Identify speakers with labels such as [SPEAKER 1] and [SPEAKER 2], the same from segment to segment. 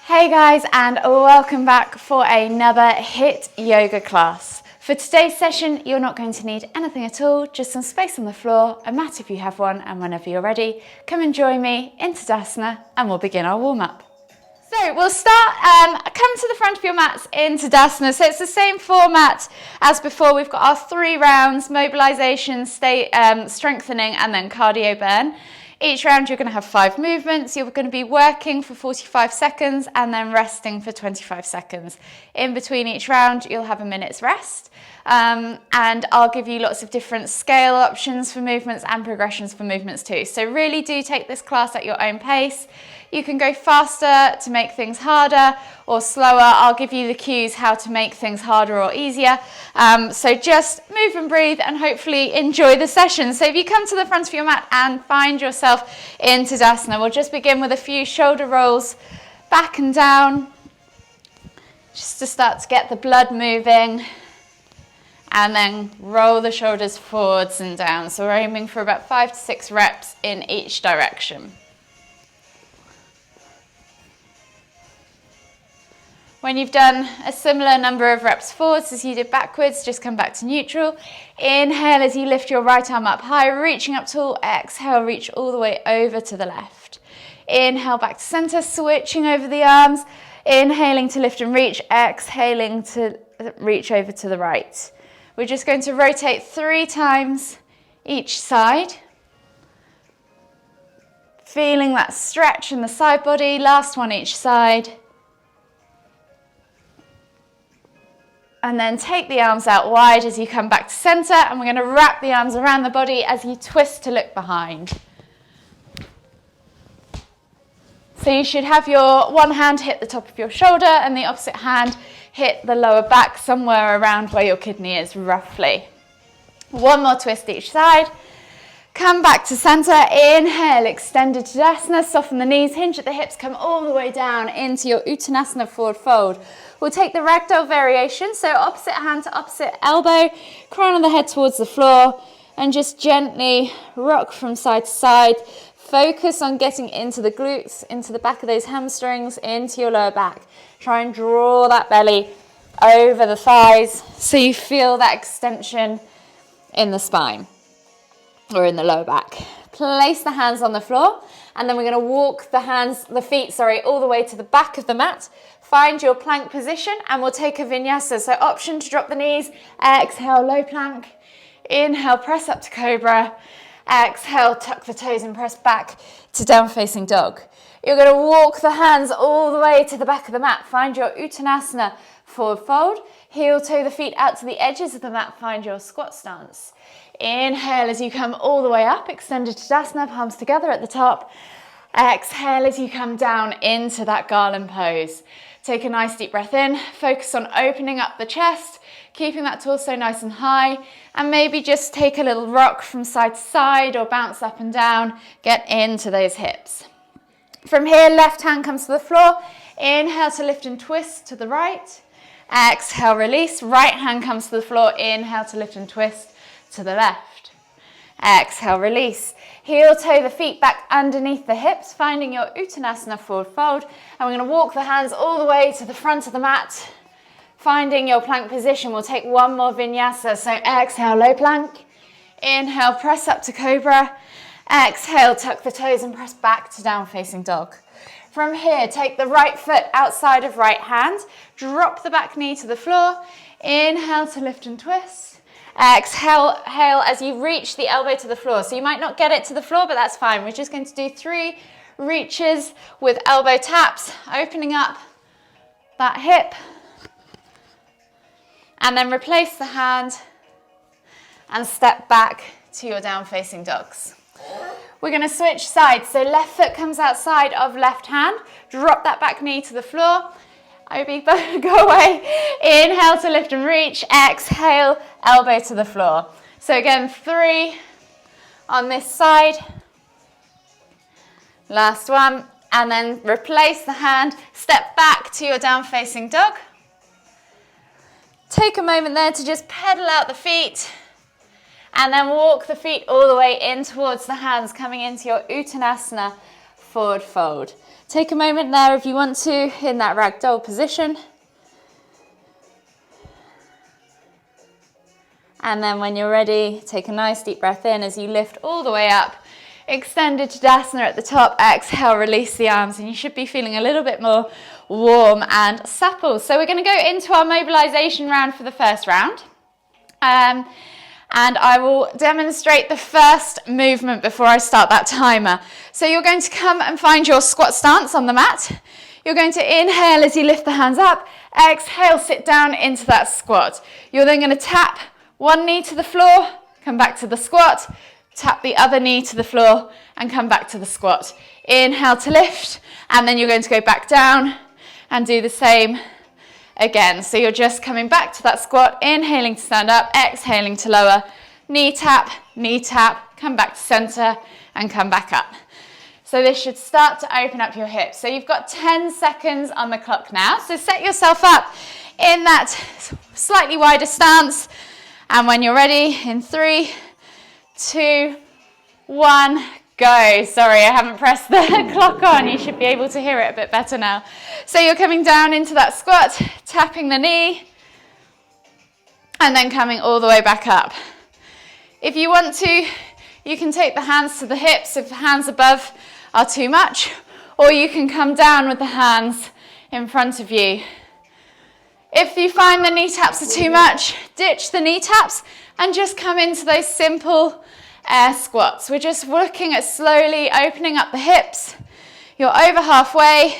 [SPEAKER 1] Hey guys, and welcome back for another HIIT yoga class. For today's session, you're not going to need anything at all, just some space on the floor, a mat if you have one, and whenever you're ready, come and join me in Tadasana and we'll begin our warm-up. So we'll start, come to the front of your mats in Tadasana. So it's the same format as before. We've got our 3 rounds, mobilization, strengthening, and then cardio burn. Each round you're going to have 5 movements. You're going to be working for 45 seconds and then resting for 25 seconds. In between each round you'll have a minute's rest, and I'll give you lots of different scale options for movements and progressions for movements too. So really do take this class at your own pace. You can go faster to make things harder or slower. I'll give you the cues how to make things harder or easier. So just move and breathe and hopefully enjoy the session. So if you come to the front of your mat and find yourself in Tadasana, we'll just begin with a few shoulder rolls back and down, just to start to get the blood moving. And then roll the shoulders forwards and down. So we're aiming for about 5 to 6 reps in each direction. When you've done a similar number of reps forwards as you did backwards, just come back to neutral. Inhale as you lift your right arm up high, reaching up tall. Exhale, reach all the way over to the left. Inhale back to center, switching over the arms. Inhaling to lift and reach, exhaling to reach over to the right. We're just going to rotate 3 times each side. Feeling that stretch in the side body, last one each side. And then take the arms out wide as you come back to center, and we're going to wrap the arms around the body as you twist to look behind. So you should have your one hand hit the top of your shoulder and the opposite hand hit the lower back, somewhere around where your kidney is roughly. One more twist each side. Come back to center. Inhale, extended Tadasana, soften the knees, hinge at the hips, come all the way down into your Uttanasana forward fold. We'll take the ragdoll variation, so opposite hand to opposite elbow, crown of the head towards the floor, and just gently rock from side to side. Focus on getting into the glutes, into the back of those hamstrings, into your lower back. Try and draw that belly over the thighs so you feel that extension in the spine or in the lower back. Place the hands on the floor, and then we're going to walk the feet all the way to the back of the mat. Find your plank position and we'll take a vinyasa. So option to drop the knees, exhale, low plank. Inhale, press up to cobra. Exhale, tuck the toes and press back to down facing dog. You're going to walk the hands all the way to the back of the mat. Find your Uttanasana forward fold. Heel toe the feet out to the edges of the mat. Find your squat stance. Inhale as you come all the way up, extended Tadasana, palms together at the top. Exhale as you come down into that garland pose. Take a nice deep breath in, focus on opening up the chest, keeping that torso nice and high, and maybe just take a little rock from side to side or bounce up and down, get into those hips. From here, left hand comes to the floor. Inhale to lift and twist to the right. Exhale, release. Right hand comes to the floor. Inhale to lift and twist to the left. Exhale, release. Heel toe the feet back underneath the hips, finding your Uttanasana forward fold. And we're going to walk the hands all the way to the front of the mat. Finding your plank position, we'll take one more vinyasa. So exhale, low plank. Inhale, press up to cobra. Exhale, tuck the toes and press back to down facing dog. From here, take the right foot outside of right hand. Drop the back knee to the floor. Inhale to lift and twist. Exhale as you reach the elbow to the floor. So you might not get it to the floor, but that's fine. We're just going to do 3 reaches with elbow taps, opening up that hip. And then replace the hand and step back to your down facing dogs. We're going to switch sides. So left foot comes outside of left hand. Drop that back knee to the floor. Obi, go away. Inhale to lift and reach. Exhale, elbow to the floor. So again, 3 on this side. Last one. And then replace the hand. Step back to your down facing dog. Take a moment there to just pedal out the feet. And then walk the feet all the way in towards the hands, coming into your Uttanasana forward fold. Take a moment there if you want to in that ragdoll position. And then when you're ready, take a nice deep breath in as you lift all the way up. Extended Tadasana at the top. Exhale, release the arms, and you should be feeling a little bit more warm and supple. So we're going to go into our mobilization round for the first round. And I will demonstrate the first movement before I start that timer. So you're going to come and find your squat stance on the mat. You're going to inhale as you lift the hands up. Exhale, sit down into that squat. You're then going to tap one knee to the floor, come back to the squat, tap the other knee to the floor and come back to the squat. Inhale to lift, and then you're going to go back down and do the same again. So you're just coming back to that squat, inhaling to stand up, exhaling to lower, knee tap, come back to center and come back up. So this should start to open up your hips. So you've got 10 seconds on the clock now. So set yourself up in that slightly wider stance. And when you're ready, in 3, 2, 1, go. Sorry, I haven't pressed the clock on. You should be able to hear it a bit better now. So you're coming down into that squat, tapping the knee, and then coming all the way back up. If you want to, you can take the hands to the hips if the hands above are too much, or you can come down with the hands in front of you. If you find the knee taps are too much, ditch the knee taps and just come into those simple air squats. We're just looking at slowly opening up the hips. You're over halfway.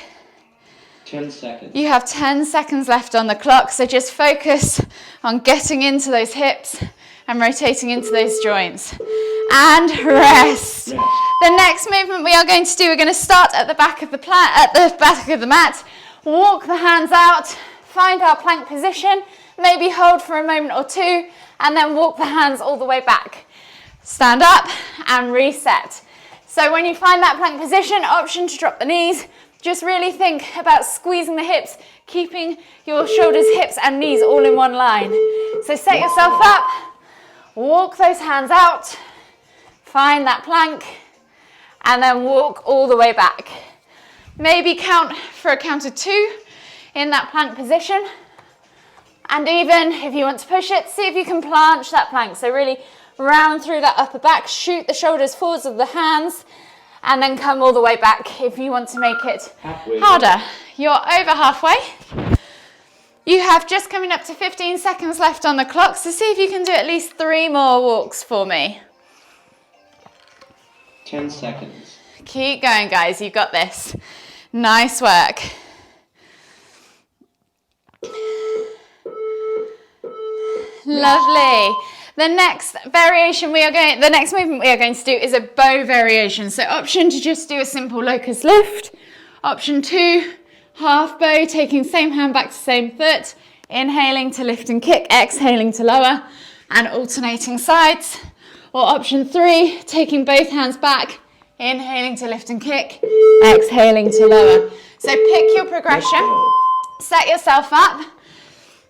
[SPEAKER 2] 10 seconds.
[SPEAKER 1] You have 10 seconds left on the clock, so just focus on getting into those hips and rotating into those joints. And rest. The next movement we are going to do, we're going to start at the back of the mat. Walk the hands out. Find our plank position, maybe hold for a moment or two, and then walk the hands all the way back. Stand up and reset. So when you find that plank position, option to drop the knees, just really think about squeezing the hips, keeping your shoulders, hips, and knees all in one line. So set yourself up, walk those hands out, find that plank, and then walk all the way back. Maybe count for a count of 2. In that plank position, and even if you want to push it, see if you can planche that plank. So really round through that upper back, shoot the shoulders forwards with the hands, and then come all the way back if you want to make it harder. You're over halfway. You have just coming up to 15 seconds left on the clock, so see if you can do at least 3 more walks for me.
[SPEAKER 2] 10 seconds.
[SPEAKER 1] Keep going, guys, you've got this. Nice work. Lovely. The next movement we are going to do is a bow variation. So option to just do a simple locust lift. Option 2, half bow, taking same hand back to same foot, inhaling to lift and kick, exhaling to lower, and alternating sides. Or option 3, taking both hands back, inhaling to lift and kick, exhaling to lower. So pick your progression, set yourself up.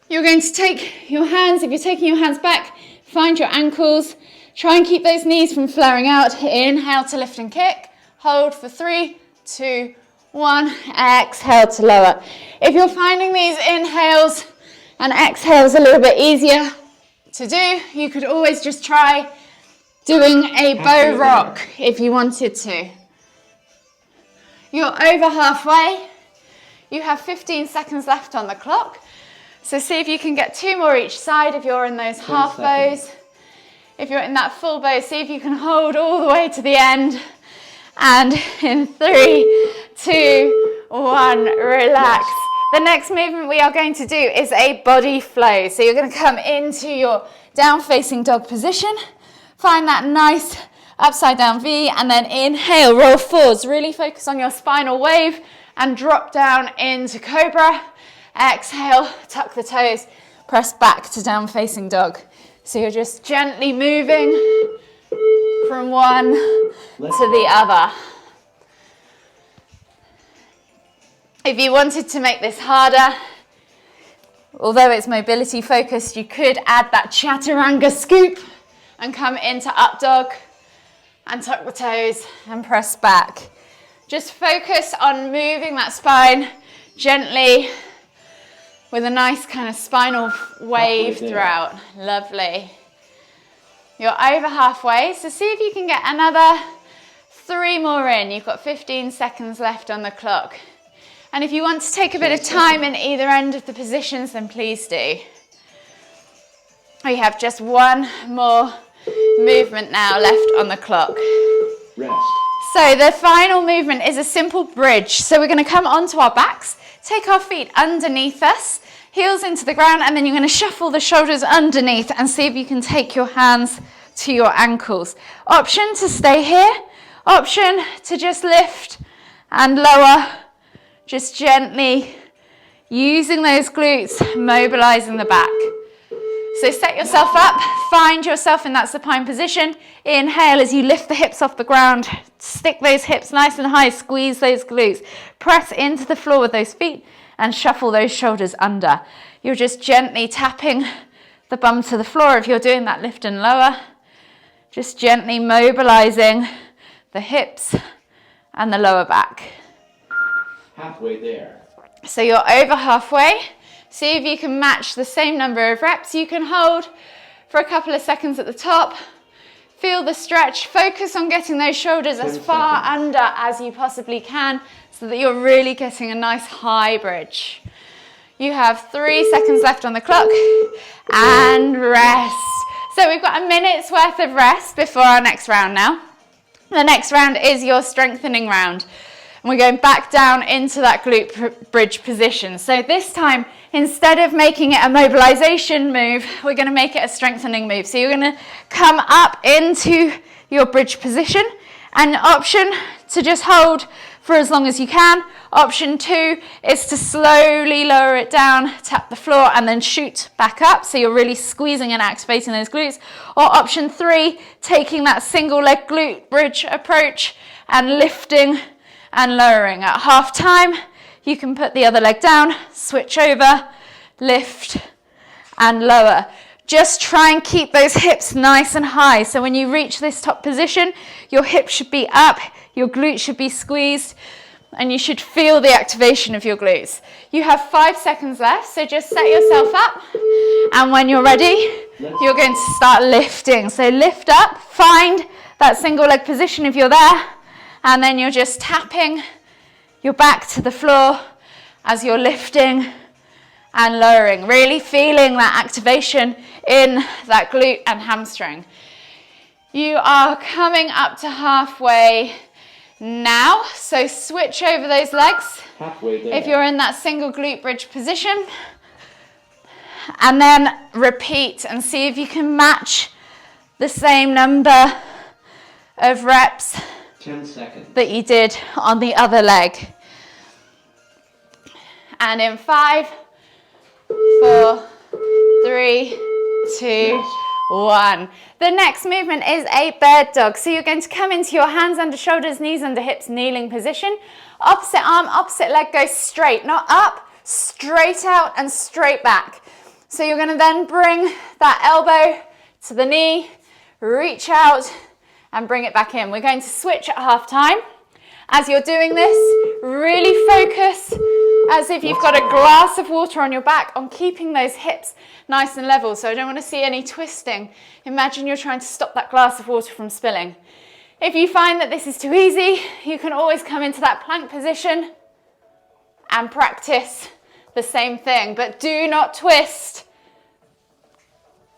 [SPEAKER 1] You're going to take your hands, if you're taking your hands back, find your ankles. Try and keep those knees from flaring out. Inhale to lift and kick. Hold for 3, 2, 1. Exhale to lower. If you're finding these inhales and exhales a little bit easier to do, you could always just try doing a bow rock if you wanted to. You're over halfway. You have 15 seconds left on the clock. So see if you can get 2 more each side if you're in those half bows. If you're in that full bow, see if you can hold all the way to the end. And in 3, 2, 1, relax. The next movement we are going to do is a body flow. So you're going to come into your down facing dog position. Find that nice upside down V, and then inhale, roll forwards. Really focus on your spinal wave and drop down into cobra. Exhale, tuck the toes, press back to down facing dog. So you're just gently moving from one to the other. If you wanted to make this harder, although it's mobility focused, you could add that chaturanga scoop and come into up dog and tuck the toes and press back. Just focus on moving that spine gently with a nice kind of spinal wave throughout. Lovely. You're over halfway, so see if you can get another 3 more in. You've got 15 seconds left on the clock. And if you want to take a bit of time in either end of the positions, then please do. We have just 1 more movement now left on the clock.
[SPEAKER 2] Rest.
[SPEAKER 1] So the final movement is a simple bridge. So we're going to come onto our backs, take our feet underneath us, heels into the ground, and then you're going to shuffle the shoulders underneath and see if you can take your hands to your ankles. Option to stay here, option to just lift and lower, just gently using those glutes, mobilizing the back. So set yourself up, find yourself in that supine position. Inhale as you lift the hips off the ground, stick those hips nice and high, squeeze those glutes, press into the floor with those feet and shuffle those shoulders under. You're just gently tapping the bum to the floor if you're doing that lift and lower. Just gently mobilizing the hips and the lower back.
[SPEAKER 2] Halfway there.
[SPEAKER 1] So you're over halfway. See if you can match the same number of reps. You can hold for a couple of seconds at the top. Feel the stretch. Focus on getting those shoulders as far under as you possibly can so that you're really getting a nice high bridge. You have 3 seconds left on the clock and rest. So we've got a minute's worth of rest before our next round now. The next round is your strengthening round. And we're going back down into that glute bridge position. So this time, instead of making it a mobilization move, we're going to make it a strengthening move. So you're going to come up into your bridge position, and option to just hold for as long as you can. Option 2 is to slowly lower it down, tap the floor, and then shoot back up. So you're really squeezing and activating those glutes. Or option 3, taking that single leg glute bridge approach and lifting and lowering. At half time, you can put the other leg down, switch over, lift and lower. Just try and keep those hips nice and high. So when you reach this top position, your hips should be up, your glutes should be squeezed, and you should feel the activation of your glutes. You have 5 seconds left, so just set yourself up, and when you're ready, you're going to start lifting. So lift up, find that single leg position if you're there, and then you're just tapping your back to the floor as you're lifting and lowering, really feeling that activation in that glute and hamstring. You are coming up to halfway now, so switch over those legs
[SPEAKER 2] Halfway there.
[SPEAKER 1] if you're in that single glute bridge position, and then repeat and see if you can match the same number of reps
[SPEAKER 2] 10 seconds.
[SPEAKER 1] that you did on the other leg. And in 5, 4, 3, 2, 1. The next movement is a bird dog. So you're going to come into your hands under shoulders, knees under hips, kneeling position. Opposite arm, opposite leg goes straight, not up, straight out and straight back. So you're going to then bring that elbow to the knee, reach out and bring it back in. We're going to switch at half time. As you're doing this, really focus as if you've got a glass of water on your back on keeping those hips nice and level. So I don't want to see any twisting. Imagine you're trying to stop that glass of water from spilling. If you find that this is too easy, you can always come into that plank position and practice the same thing. But do not twist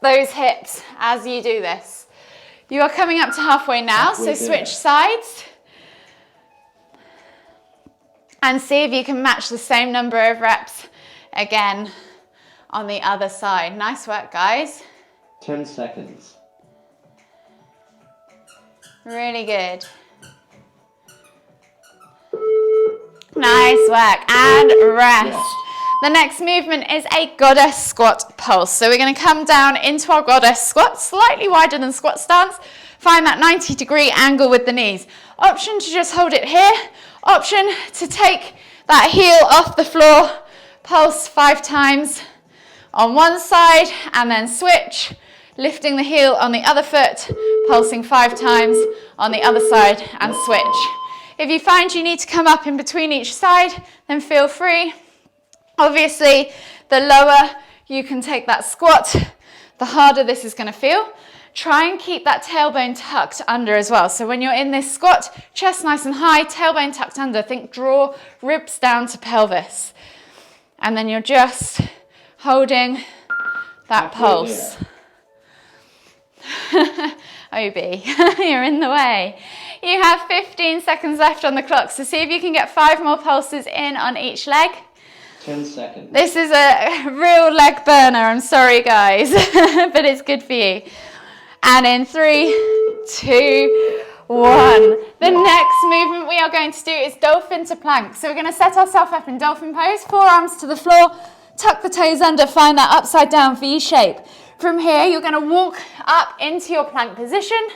[SPEAKER 1] those hips as you do this. You are coming up to halfway now, so switch sides. And see if you can match the same number of reps again on the other side. Nice work, guys.
[SPEAKER 2] 10 seconds.
[SPEAKER 1] Really good. Nice work. And rest. The next movement is a goddess squat pulse. So we're going to come down into our goddess squat, slightly wider than squat stance. Find that 90-degree angle with the knees. Option to just hold it here. Option to take that heel off the floor, pulse 5 times on one side and then switch, lifting the heel on the other foot, pulsing 5 times on the other side and switch. If you find you need to come up in between each side, then feel free. Obviously, the lower you can take that squat, the harder this is going to feel. Try and keep that tailbone tucked under as well. So when you're in this squat, chest nice and high, tailbone tucked under. Think draw ribs down to pelvis. And then you're just holding that pulse. Obi, you're in the way. You have 15 seconds left on the clock, so see if you can get 5 more pulses in on each leg.
[SPEAKER 2] 10 seconds.
[SPEAKER 1] This is a real leg burner, I'm sorry guys, but it's good for you. And in 3, 2, 1. The next movement we are going to do is dolphin to plank. So we're going to set ourselves up in dolphin pose, forearms to the floor, tuck the toes under, find that upside down V shape. From here, you're going to walk up into your plank position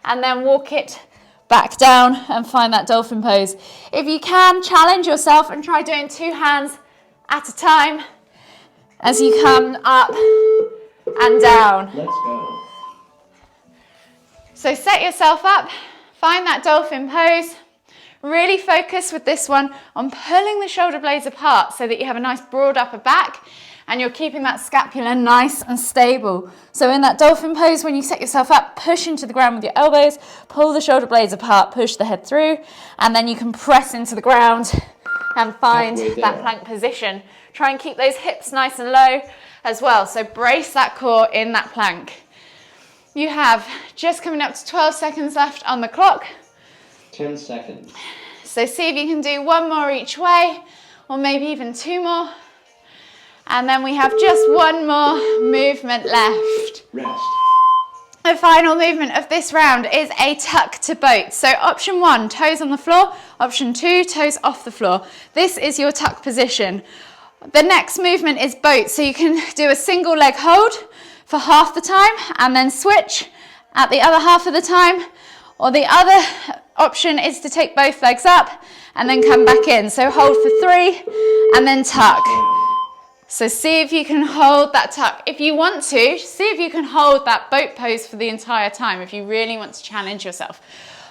[SPEAKER 1] and then walk it back down and find that dolphin pose. If you can, challenge yourself and try doing 2 hands at a time as you come up and down.
[SPEAKER 2] Let's go.
[SPEAKER 1] So set yourself up, find that dolphin pose. Really focus with this one on pulling the shoulder blades apart so that you have a nice broad upper back and you're keeping that scapula nice and stable. So in that dolphin pose, when you set yourself up, push into the ground with your elbows, pull the shoulder blades apart, push the head through, and then you can press into the ground and find that plank position. Try and keep those hips nice and low as well. So brace that core in that plank. You have just coming up to 12 seconds left on the clock.
[SPEAKER 2] 10 seconds.
[SPEAKER 1] So see if you can do 1 more each way, or maybe even 2 more. And then we have just 1 more movement left.
[SPEAKER 2] Rest.
[SPEAKER 1] The final movement of this round is a tuck to boat. So option 1, toes on the floor. Option 2, toes off the floor. This is your tuck position. The next movement is boat. So you can do a single leg hold for half the time and then switch at the other half of the time. Or the other option is to take both legs up and then come back in. So hold for 3 and then tuck. So see if you can hold that tuck. If you want to, see if you can hold that boat pose for the entire time if you really want to challenge yourself.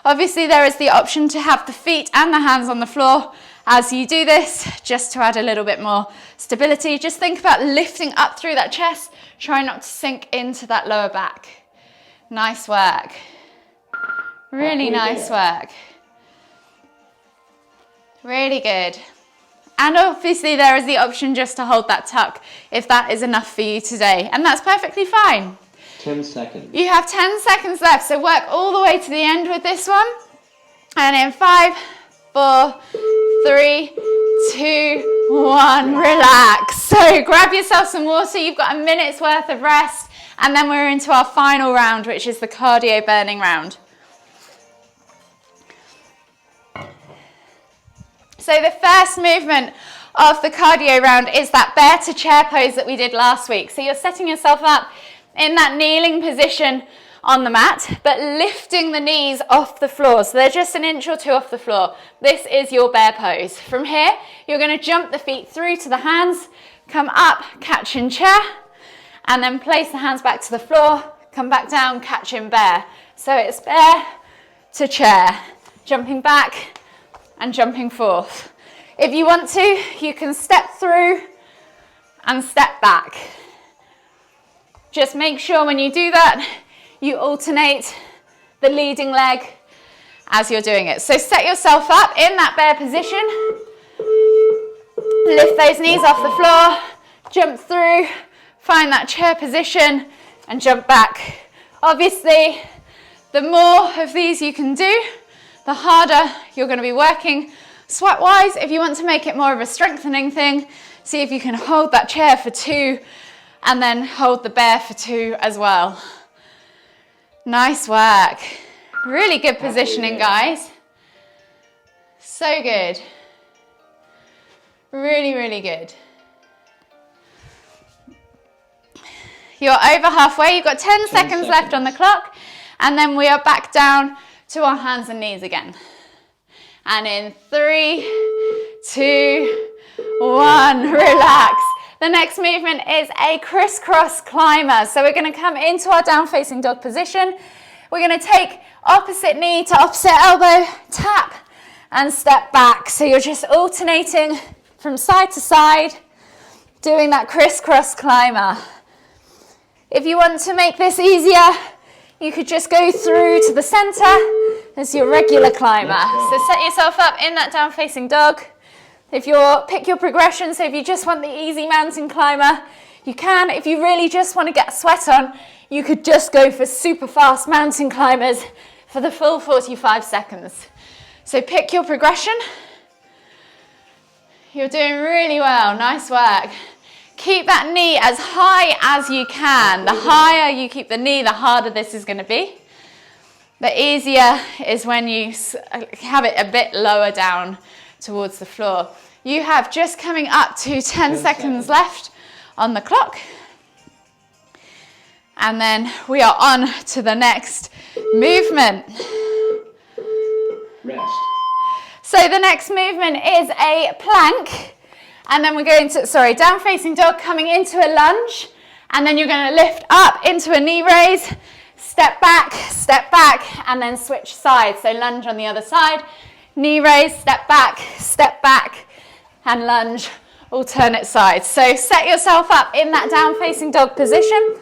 [SPEAKER 1] Obviously there is the option to have the feet and the hands on the floor as you do this, just to add a little bit more stability. Just think about lifting up through that chest. Try not to sink into that lower back. Nice work. Really nice work. Really good. And obviously there is the option just to hold that tuck if that is enough for you today. And that's perfectly fine.
[SPEAKER 2] 10 seconds.
[SPEAKER 1] You have 10 seconds left, so work all the way to the end with this one. And in 5, 4, 3, 2, 1, relax. So grab yourself some water, you've got a minute's worth of rest, and then we're into our final round, which is the cardio burning round. So the first movement of the cardio round is that bear to chair pose that we did last week. So you're setting yourself up in that kneeling position on the mat, but lifting the knees off the floor. So they're just 1 inch or 2 off the floor. This is your bear pose. From here, you're going to jump the feet through to the hands, come up, catch in chair, and then place the hands back to the floor, come back down, catch in bear. So it's bear to chair, jumping back and jumping forth. If you want to, you can step through and step back. Just make sure when you do that, you alternate the leading leg as you're doing it. So set yourself up in that bear position. Lift those knees off the floor, jump through, find that chair position and jump back. Obviously, the more of these you can do, the harder you're going to be working. Sweat wise, if you want to make it more of a strengthening thing, see if you can hold that chair for 2 and then hold the bear for 2 as well. Nice work. Really good positioning, guys. So good. Really, really good. You're over halfway. You've got 10 seconds left on the clock, and then we are back down to our hands and knees again. And in 3, 2, 1, relax. The next movement is a crisscross climber. So we're going to come into our down facing dog position. We're going to take opposite knee to opposite elbow, tap, and step back. So you're just alternating from side to side, doing that crisscross climber. If you want to make this easier, you could just go through to the center as your regular climber. So set yourself up in that down facing dog. Pick your progression, so if you just want the easy mountain climber, you can. If you really just want to get a sweat on, you could just go for super fast mountain climbers for the full 45 seconds. So pick your progression. You're doing really well, nice work. Keep that knee as high as you can. The higher you keep the knee, the harder this is going to be. The easier is when you have it a bit lower down towards the floor. You have just coming up to 10 seconds left on the clock. And then we are on to the next movement.
[SPEAKER 2] Rest.
[SPEAKER 1] So the next movement is a plank. And then we're going to, down facing dog, coming into a lunge. And then you're going to lift up into a knee raise, step back, and then switch sides. So lunge on the other side, knee raise, step back, and lunge, alternate sides. So set yourself up in that down facing dog position.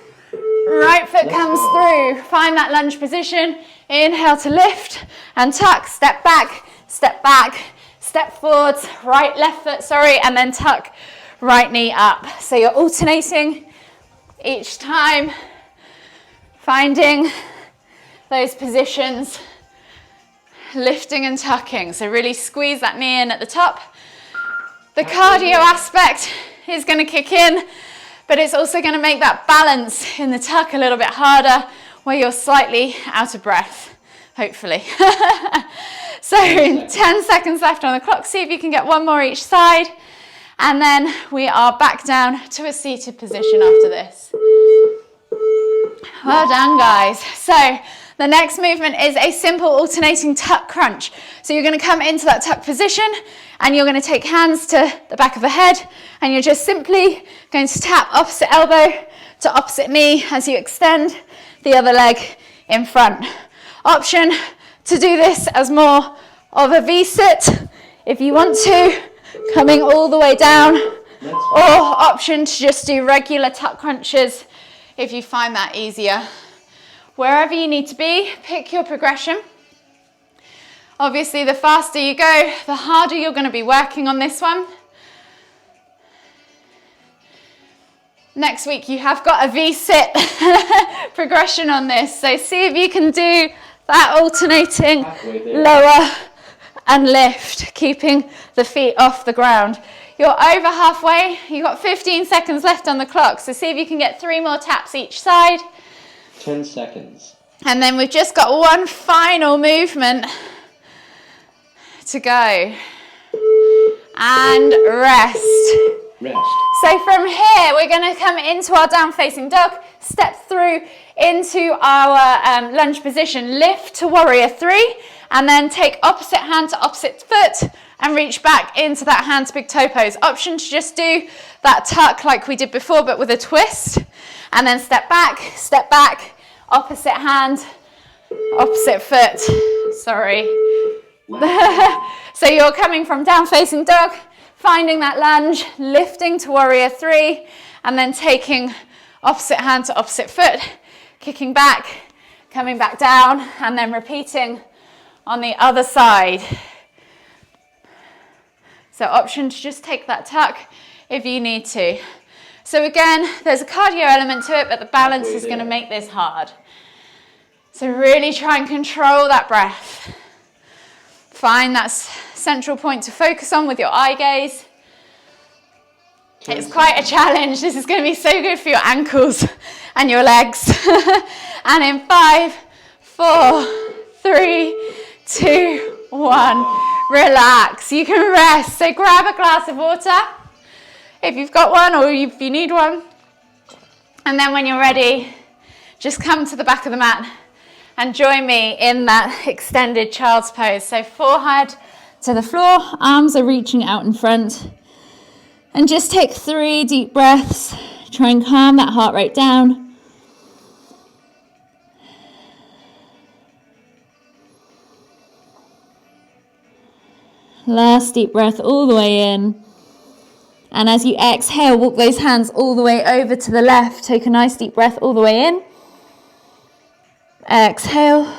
[SPEAKER 1] Right foot comes through, find that lunge position. Inhale to lift and tuck, step back, step forwards, left foot, and then tuck, right knee up. So you're alternating each time, finding those positions, lifting and tucking. So really squeeze that knee in at the top. The cardio aspect is going to kick in, but it's also going to make that balance in the tuck a little bit harder where you're slightly out of breath, hopefully. So 10 seconds left on the clock. See if you can get one more each side. And then we are back down to a seated position after this. Well done, guys. So the next movement is a simple alternating tuck crunch. So you're going to come into that tuck position and you're going to take hands to the back of the head and you're just simply going to tap opposite elbow to opposite knee as you extend the other leg in front. Option to do this as more of a V-sit if you want to, coming all the way down, or option to just do regular tuck crunches if you find that easier. Wherever you need to be, pick your progression. Obviously, the faster you go, the harder you're going to be working on this one. Next week, you have got a V-sit progression on this. So see if you can do that alternating lower and lift, keeping the feet off the ground. You're over halfway. You've got 15 seconds left on the clock. So see if you can get 3 more taps each side.
[SPEAKER 2] 10 seconds.
[SPEAKER 1] And then we've just got one final movement to go. And rest. So from here, we're going to come into our down facing dog, step through into our lunge position, lift to warrior 3, and then take opposite hand to opposite foot and reach back into that hand to big toe pose. Option to just do that tuck like we did before, but with a twist. And then step back, opposite hand, opposite foot. So you're coming from down facing dog, finding that lunge, lifting to warrior 3, and then taking opposite hand to opposite foot, kicking back, coming back down, and then repeating on the other side. So option to just take that tuck if you need to. So again, there's a cardio element to it, but the balance is going to make this hard. So really try and control that breath. Find that central point to focus on with your eye gaze. It's quite a challenge. This is going to be so good for your ankles and your legs. And in 5, 4, 3, 2, 1, relax. You can rest. So grab a glass of water if you've got one or if you need one. And then when you're ready, just come to the back of the mat and join me in that extended child's pose. So forehead to the floor, arms are reaching out in front. And just take 3 deep breaths. Try and calm that heart rate down. Last deep breath all the way in. And as you exhale, walk those hands all the way over to the left. Take a nice deep breath all the way in. Exhale.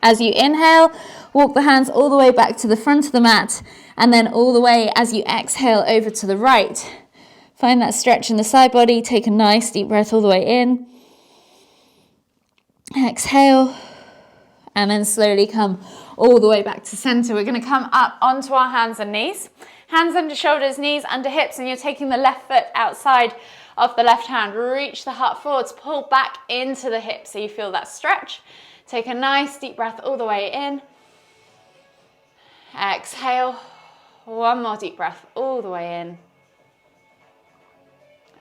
[SPEAKER 1] As you inhale, walk the hands all the way back to the front of the mat, and then all the way as you exhale over to the right. Find that stretch in the side body. Take a nice deep breath all the way in. Exhale, and then slowly come all the way back to center. We're going to come up onto our hands and knees. Hands under shoulders, knees under hips, and you're taking the left foot outside of the left hand. Reach the heart forwards, pull back into the hips so you feel that stretch. Take a nice deep breath all the way in. Exhale. One more deep breath all the way in.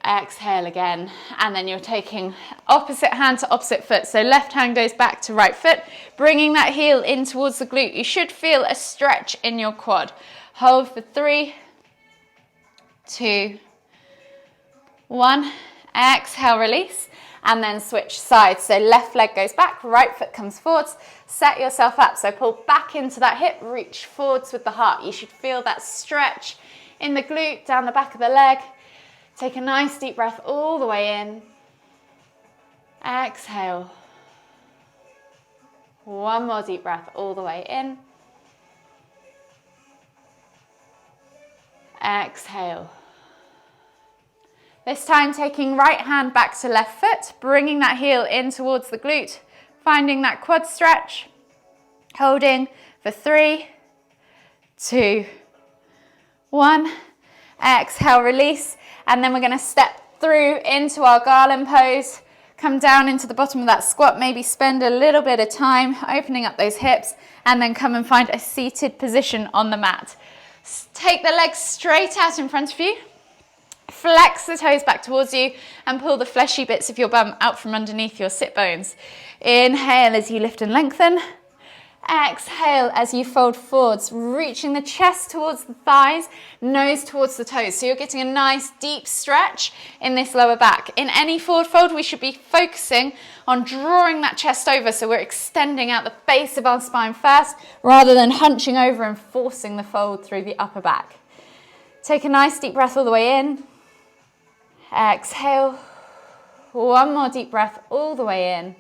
[SPEAKER 1] Exhale again. And then you're taking opposite hand to opposite foot. So left hand goes back to right foot, bringing that heel in towards the glute. You should feel a stretch in your quad. Hold for 3, 2, 1. Exhale, release. And then switch sides. So left leg goes back, right foot comes forwards. Set yourself up. So pull back into that hip, reach forwards with the heart. You should feel that stretch in the glute, down the back of the leg. Take a nice deep breath all the way in. Exhale. One more deep breath all the way in. Exhale. This time taking right hand back to left foot, bringing that heel in towards the glute, finding that quad stretch, holding for 3, 2, 1. Exhale, release, and then we're going to step through into our garland pose, come down into the bottom of that squat, maybe spend a little bit of time opening up those hips, and then come and find a seated position on the mat. Take the legs straight out in front of you. Flex the toes back towards you and pull the fleshy bits of your bum out from underneath your sit bones. Inhale as you lift and lengthen. Exhale as you fold forwards, reaching the chest towards the thighs, nose towards the toes. So you're getting a nice deep stretch in this lower back. In any forward fold, we should be focusing on drawing that chest over, so we're extending out the base of our spine first, rather than hunching over and forcing the fold through the upper back. Take a nice deep breath all the way in. Exhale. One more deep breath all the way in.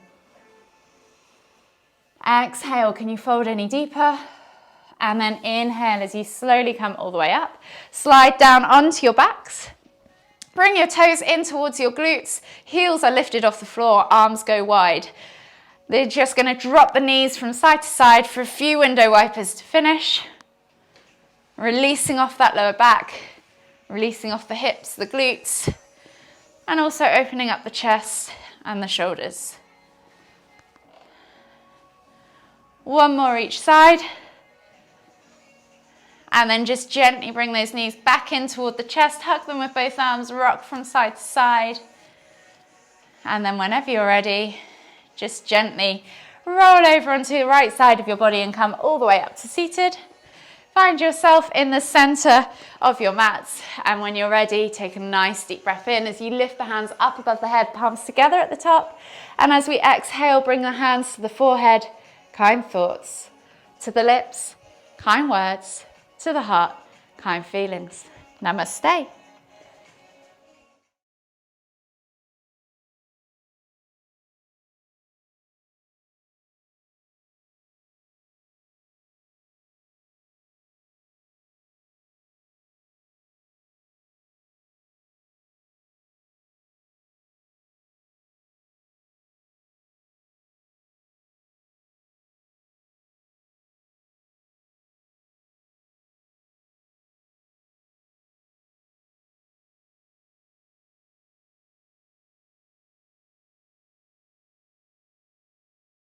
[SPEAKER 1] Exhale, can you fold any deeper? And then inhale as you slowly come all the way up. Slide down onto your backs. Bring your toes in towards your glutes. Heels are lifted off the floor, arms go wide. They're just going to drop the knees from side to side for a few window wipers to finish. Releasing off that lower back, releasing off the hips, the glutes, and also opening up the chest and the shoulders. One more each side. And then just gently bring those knees back in toward the chest, hug them with both arms, rock from side to side. And then whenever you're ready, just gently roll over onto the right side of your body and come all the way up to seated. Find yourself in the center of your mats. And when you're ready, take a nice deep breath in as you lift the hands up above the head, palms together at the top. And as we exhale, bring the hands to the forehead, kind thoughts, to the lips, kind words, to the heart, kind feelings. Namaste.